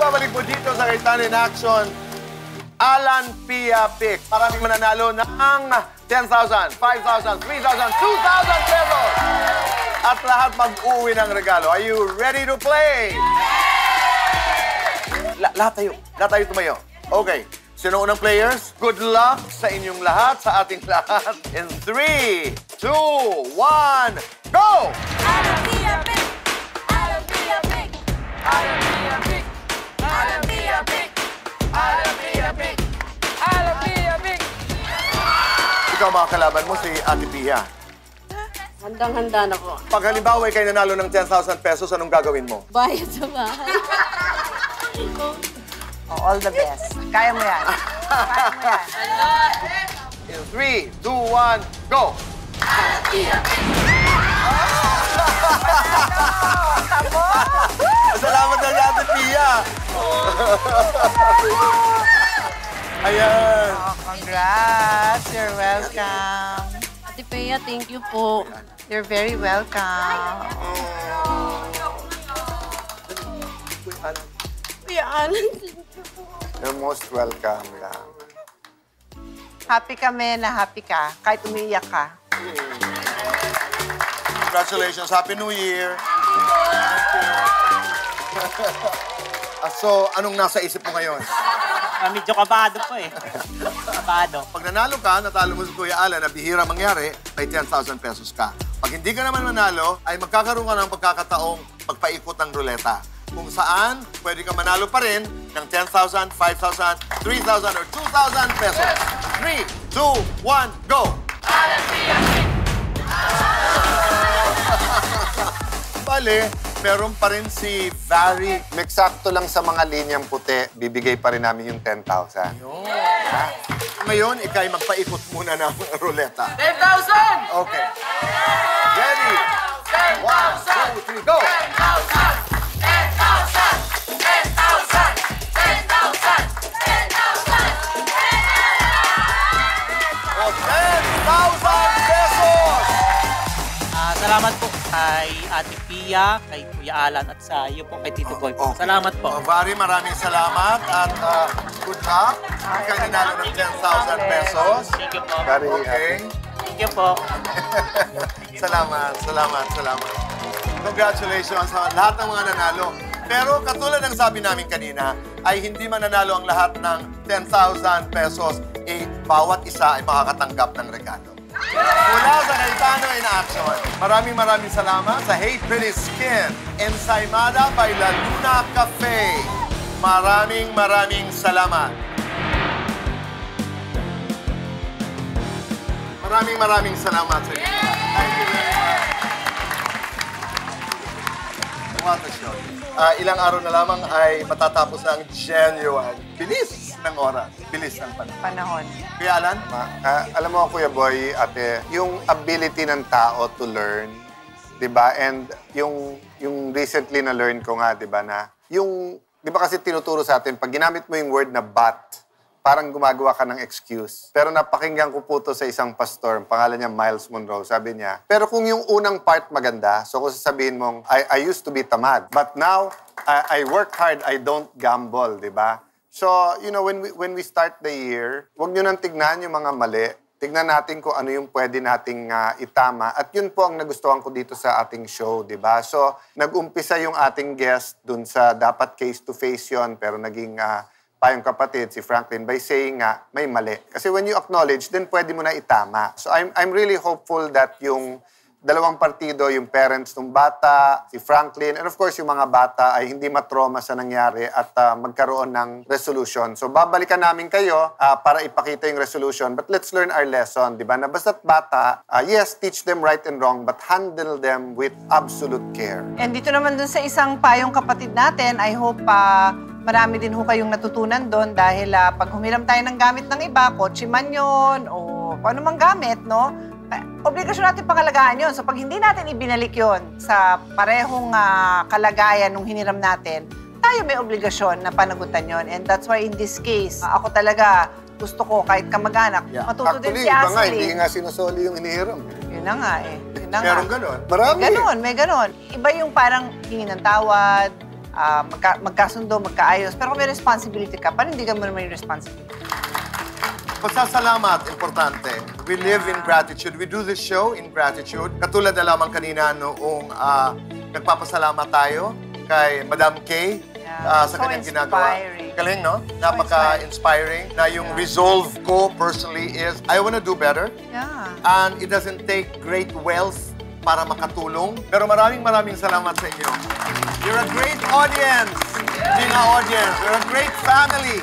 Magbabalik po dito sa Kaitan in Action, Alan Pia Pick. Maraming mananalo ng 10,000, 5,000, 3,000, 2,000 pesos. At lahat mag-uwi ng regalo. Are you ready to play? Lahat tayo tumayo. Okay. Sino unang players? Good luck sa inyong lahat, sa ating lahat. In 3, 2, 1, go! Alan Pia Pick! Alan Pia Pick! Alan Pia Pick! Alan Pia Pick! Alan Pia Pick! Alan Pia Pick! Ikaw mga kalaban mo, si Ate Pia. Handang-handa na po. Pag halimbawa kayo nanalo ng 10,000 pesos, anong gagawin mo? Bayad sa bahay. Oh, all the best. Kaya mo yan. Kaya mo yan. In 3, 2, 1, go! Salamat na si Ate Pia! Ayan! Oh, congrats. You're welcome. Ate Pea, thank you po. You're very welcome. Kuya Alan, You're most welcome lang. Happy kami na happy ka, kahit umiiyak ka. Congratulations. Happy New Year. So, anong nasa isip mo ngayon? Medyo kabado po eh. Kabado. Pag nanalo ka, natalo mo si Kuya Alan na bihira mangyari, may 10,000 pesos ka. Pag hindi ka naman manalo, ay magkakaroon ka ng pagkakataong magpaikot ng ruleta. Kung saan, pwede ka manalo pa rin ng 10,000, 5,000, 3,000, or 2,000 pesos. 3, 2, 1, go! Bale, meron pa rin si Vary. Eksakto lang sa mga linyang puti, bibigay pa rin namin yung 10,000. Ngayon, ikay magpaikot muna ng ruleta. 10,000! Okay. Ready? 1, 2, 3, go! 10,000! 10,000! 10,000! 10,000! 10,000! O, 10,000 pesos! Salamat po kay Ate Pia, kay Kuya Alan at sa iyo po kay Tito Boy. Okay. Salamat po. Vary, maraming salamat at good luck. Ikay nanalo ng 10,000 pesos. Thank you po. Okay. Thank you po. Salamat. Congratulations sa lahat ng mga nanalo. Pero katulad ng sabi namin kanina, ay hindi mananalo ang lahat ng 10,000 pesos. Bawat isa ay makakatanggap ng regalo. Mula sa Cayetano in Action, maraming salamat sa Hey Pretty Skin, Ensaymada by La Luna Cafe. Maraming salamat. Maraming salamat sa inyo. Thank you very much. What a show. Ilang araw na lamang ay matatapos na ang genuine. Bilis ng oras. Bilis ng panahon. Kuya Alan? Alam mo, Kuya Boy, ate, yung ability ng tao to learn, di ba? And yung recently na-learn ko nga, di ba, na yung, di ba kasi tinuturo sa atin, pag ginamit mo yung word na but, parang gumagawa ka ng excuse. Pero napakinggan ko po to sa isang pastor, pangalan niya Miles Monroe, sabi niya, pero kung yung unang part maganda, so kung sasabihin mong, I used to be tamad, but now, I work hard, I don't gamble, di ba? So, you know, when we start the year, huwag nyo nang tignan yung mga mali. Tignan natin kung ano yung pwede nating itama. At yun po ang nagustuhan ko dito sa ating show, di ba? So, nag-umpisa yung ating guest dun sa dapat face-to-face yon, pero naging payong kapatid, si Franklin, by saying nga, may mali. Kasi when you acknowledge, then pwede mo na itama. So, I'm really hopeful that yung dalawang partido, yung parents ng bata, si Franklin, and of course, yung mga bata ay hindi matrauma sa nangyari at magkaroon ng resolution. So, babalikan namin kayo para ipakita yung resolution. But let's learn our lesson, di ba? Na basta't bata, yes, teach them right and wrong, but handle them with absolute care. And dito naman dun sa isang payong kapatid natin, I hope marami din ho kayong natutunan doon dahil pag humiram tayo ng gamit ng iba, kotse man yun, o kung ano mang gamit, no? Obligasyon natin pangalagaan yun. So pag hindi natin ibinalik yun sa parehong kalagayan nung hiniram natin, tayo may obligasyon na panagutan yun. And that's why in this case, ako talaga gusto ko kahit kamag-anak, matuto din si Actually, iba nga, Ashley. hindi nga sinusoli yung hinihiram. Yun na nga eh. Yun na nga. Meron ganon. Marami. May ganon. Iba yung parang hingi ng tawad, magkasundo, magkaayos. Pero kung may responsibility ka, panindigan mo naman yung responsibility. Pasasalamat, importante. We live in gratitude. We do this show in gratitude. Katulad na lamang kanina noong nagpapasalamat tayo kay Madam Kay sa So kanyang ginagawa. inspiring. Galing, no? Napaka-inspiring na yung resolve ko personally is I wanna do better. Yeah. And it doesn't take great wealth para makatulong. Pero maraming salamat sa inyo. You're a great audience. Being an audience. You're a great family.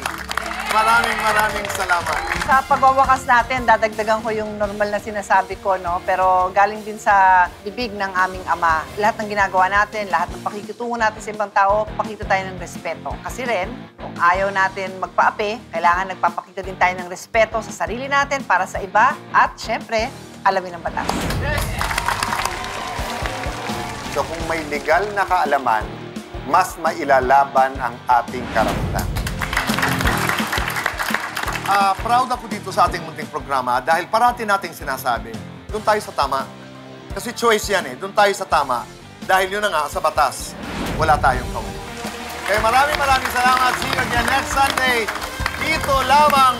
Maraming salamat. Sa pagwawakas natin, dadagdagan ko yung normal na sinasabi ko, no? Pero galing din sa bibig ng aming Ama. Lahat ng ginagawa natin, lahat ng pakikitungo natin sa ibang tao, pakita tayo ng respeto. Kasi rin, kung ayaw natin magpaapi, kailangan nagpapakita din tayo ng respeto sa sarili natin para sa iba at, syempre, alamin ang batas. So kung may legal na kaalaman, mas mailalaban ang ating karapatan. Proud ako dito sa ating munting programa dahil parati nating sinasabi, doon tayo sa tama. Kasi choice yan eh, doon tayo sa tama. Dahil yun na nga, sa batas, wala tayong kauli. Kaya maraming salamat. See you again next Sunday. Dito lamang